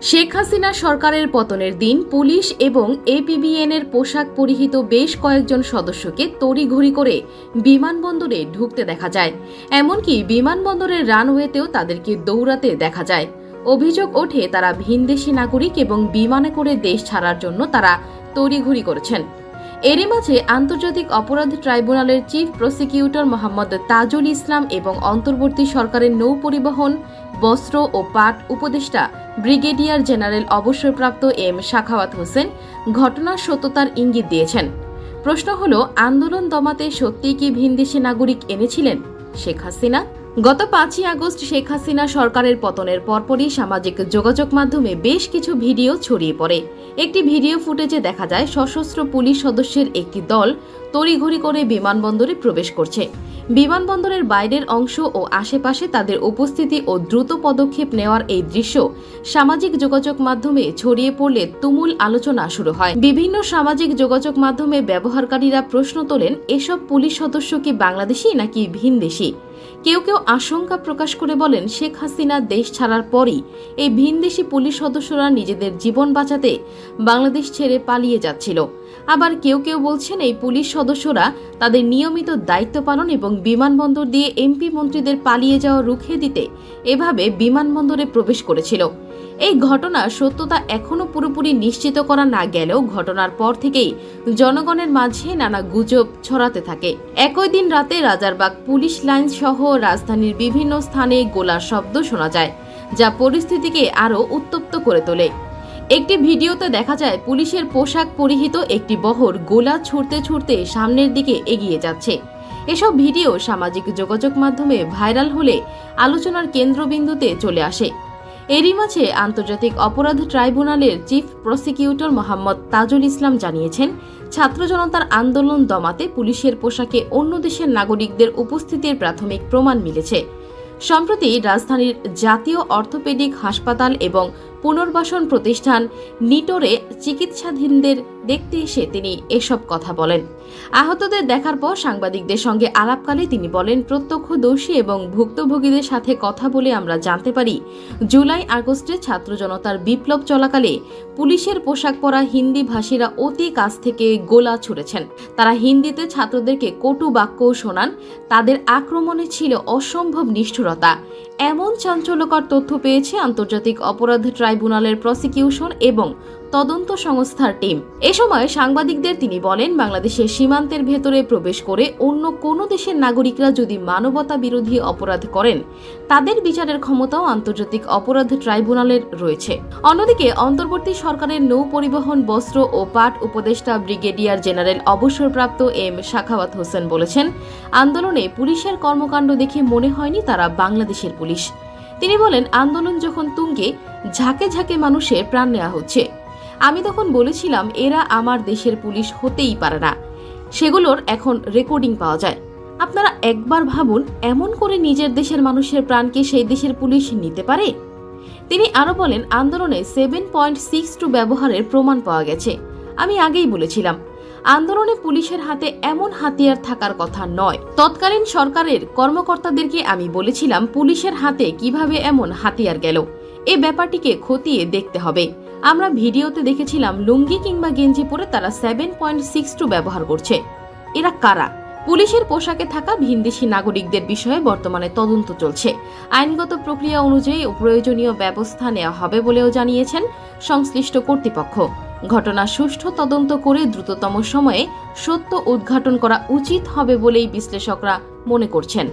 শেখ হাসিনা সরকারের পতনের দিন পুলিশ এবং এপিবিএনের পোশাক পরিহিত বেশ কয়েকজন সদস্যকে তড়িঘড়ি করে বিমানবন্দরে ঢুকতে দেখা যায়। এমনকি বিমানবন্দরের রানওয়েতেও তাদেরকে দৌড়াতে দেখা যায়। অভিযোগ ওঠে তারা ভিনদেশি নাগরিক এবং বিমানে করে দেশ ছাড়ার জন্য তারা তড়িঘড়ি করেছেন। এরই মাঝে আন্তর্জাতিক অপরাধ ট্রাইব্যুনালের চিফ প্রসিকিউটর মোহাম্মদ তাজুল ইসলাম এবং অন্তর্বর্তী সরকারের নৌ পরিবহন, বস্ত্র ও পাট উপদেষ্টা ব্রিগেডিয়ার জেনারেল অবসরপ্রাপ্ত এম সাখাওয়াত হোসেন ঘটনার সত্যতার ইঙ্গিত দিয়েছেন। প্রশ্ন হল, আন্দোলন দমাতে সত্যিই কি ভিনদেশি নাগরিক এনেছিলেন শেখ হাসিনা? গত 5ই আগস্ট শেখ হাসিনা সরকারের পতনের পরপরই সামাজিক যোগাযোগ মাধ্যমে বেশ কিছু ভিডিও ছড়িয়ে পড়ে। একটি ভিডিও ফুটেজে দেখা যায় সশস্ত্র পুলিশ সদস্যের একটি দল তড়িঘড়ি করে বিমানবন্দরে প্রবেশ করছে। বিমানবন্দরের বাইরের অংশ ও আশেপাশে তাদের উপস্থিতি ও দ্রুত পদক্ষেপ নেওয়ার এই দৃশ্য সামাজিক যোগাযোগ মাধ্যমে ছড়িয়ে পড়লে তুমুল আলোচনা শুরু হয়। বিভিন্ন সামাজিক যোগাযোগ মাধ্যমে ব্যবহারকারীরা প্রশ্ন তোলেন, এসব পুলিশ সদস্য কি বাংলাদেশি নাকি ভিনদেশি? কেউ কেউ আশঙ্কা প্রকাশ করে বলেন, শেখ হাসিনা দেশ ছাড়ার পরই এই ভিনদেশি পুলিশ সদস্যরা নিজেদের জীবন বাঁচাতে বাংলাদেশ ছেড়ে পালিয়ে যাচ্ছিল। আবার কেউ কেউ বলছেন, এই পুলিশ সদস্যরা তাদের নিয়মিত দায়িত্ব পালন এবং বিমানবন্দর দিয়ে এমপি মন্ত্রীদের পালিয়ে যাওয়া রুখে দিতে এভাবে বিমানবন্দরে প্রবেশ করেছিল। এই ঘটনার সত্যতা এখনো পুরোপুরি নিশ্চিত করা না গেলেও ঘটনার পর থেকেই জনগণের মাঝে নানা গুজব ছড়াতে থাকে। একই দিন রাতে রাজারবাগ পুলিশ লাইন সহ রাজধানীর বিভিন্ন স্থানে গোলার শব্দ শোনা যায়, যা পরিস্থিতিকে আরও উত্তপ্ত করে তোলে। একটি ভিডিওতে দেখা যায় পুলিশের পোশাক পরিহিত একটি বহর গোলা ছুড়তে ছুড়তে সামনের দিকে এগিয়ে যাচ্ছে। এসব ভিডিও সামাজিক যোগাযোগ মাধ্যমে ভাইরাল হলে আলোচনার কেন্দ্রবিন্দুতে চলে আসে। এরই মাঝে আন্তর্জাতিক অপরাধ ট্রাইব্যুনালের চিফ প্রসিকিউটর মোহাম্মদ তাজুল ইসলাম জানিয়েছেন, ছাত্র জনতার আন্দোলন দমাতে পুলিশের পোশাকে অন্য দেশের নাগরিকদের উপস্থিতির প্রাথমিক প্রমাণ মিলেছে। সম্প্রতি রাজধানীর জাতীয় অর্থোপেডিক হাসপাতাল এবং পুনর্বাসন প্রতিষ্ঠান নিটোরে চিকিৎসাধীনদের দেখতে এসে তিনি এসব কথা বলেন। আহতদের দেখার পর সাংবাদিকদের সঙ্গে আলাপকালে তিনি বলেন, প্রত্যক্ষদর্শী এবং ভুক্তভোগীদের সাথে কথা বলে আমরা জানতে পারি, জুলাই আগস্টে ছাত্র জনতার বিপ্লব চলাকালে পুলিশের পোশাক পরা হিন্দি ভাষীরা অতি কাছ থেকে গোলা ছুড়েছেন। তারা হিন্দিতে ছাত্রদেরকে কটু বাক্য শোনান। তাদের আক্রমণে ছিল অসম্ভব নিষ্ঠুরতা। এমন চাঞ্চল্যকর তথ্য পেয়েছে আন্তর্জাতিক অপরাধ ট্রাইব্যুনালের প্রসিকিউশন এবং তদন্ত সংস্থার টিম। এ সময় সাংবাদিকদের তিনি বলেন, বাংলাদেশের সীমান্তের ভেতরে প্রবেশ করে অন্য কোনো দেশের নাগরিকরা যদি মানবতা বিরোধী অপরাধ করেন, তাদের বিচারের ক্ষমতাও আন্তর্জাতিক অপরাধ ট্রাইব্যুনালের রয়েছে। অন্যদিকে অন্তর্বর্তী সরকারের নৌ পরিবহন, বস্ত্র ও পাট উপদেষ্টা ব্রিগেডিয়ার জেনারেল অবসরপ্রাপ্ত এম সাখাওয়াত হোসেন বলেছেন, আন্দোলনে পুলিশের কর্মকাণ্ড দেখে মনে হয়নি তারা বাংলাদেশের পুলিশ। তিনি বলেন, আন্দোলন যখন তুঙ্গে, ঝাঁকে ঝাঁকে মানুষের প্রাণ নেওয়া হচ্ছে, আমি তখন বলেছিলাম এরা আমার দেশের পুলিশ হতেই পারে না। সেগুলোর এখন রেকর্ডিং পাওয়া যায়। আপনারা একবার ভাবুন, এমন করে নিজের দেশের মানুষের প্রাণকে সেই দেশের পুলিশ নিতে পারে? তিনি আরো বলেন, আন্দোলনে 7.62 ব্যবহারের প্রমাণ পাওয়া গেছে। আমি আগেই বলেছিলাম, আন্দোলনে পুলিশের হাতে এমন হাতিয়ার থাকার কথা নয়। তৎকালীন সরকারের কর্মকর্তাদেরকে আমি বলেছিলাম, পুলিশের হাতে কিভাবে এমন হাতিয়ার গেল, এ ব্যাপারটিকে খতিয়ে দেখতে হবে। আমরা ভিডিওতে দেখেছিলাম লুঙ্গি কিংবা গেঞ্জি পরে তারা 7.62 ব্যবহার করছে। এরা কারা? পুলিশের পোশাকে থাকা ভিনদেশি নাগরিকদের বিষয়ে বর্তমানে তদন্ত চলছে। আইনগত প্রক্রিয়া অনুযায়ী প্রয়োজনীয় ব্যবস্থা নেওয়া হবে বলেও জানিয়েছেন সংশ্লিষ্ট কর্তৃপক্ষ। ঘটনার সুষ্ঠু তদন্ত করে দ্রুততম সময়ে সত্য উদ্ঘাটন করা উচিত হবে বলেই বিশ্লেষকরা মনে করছেন।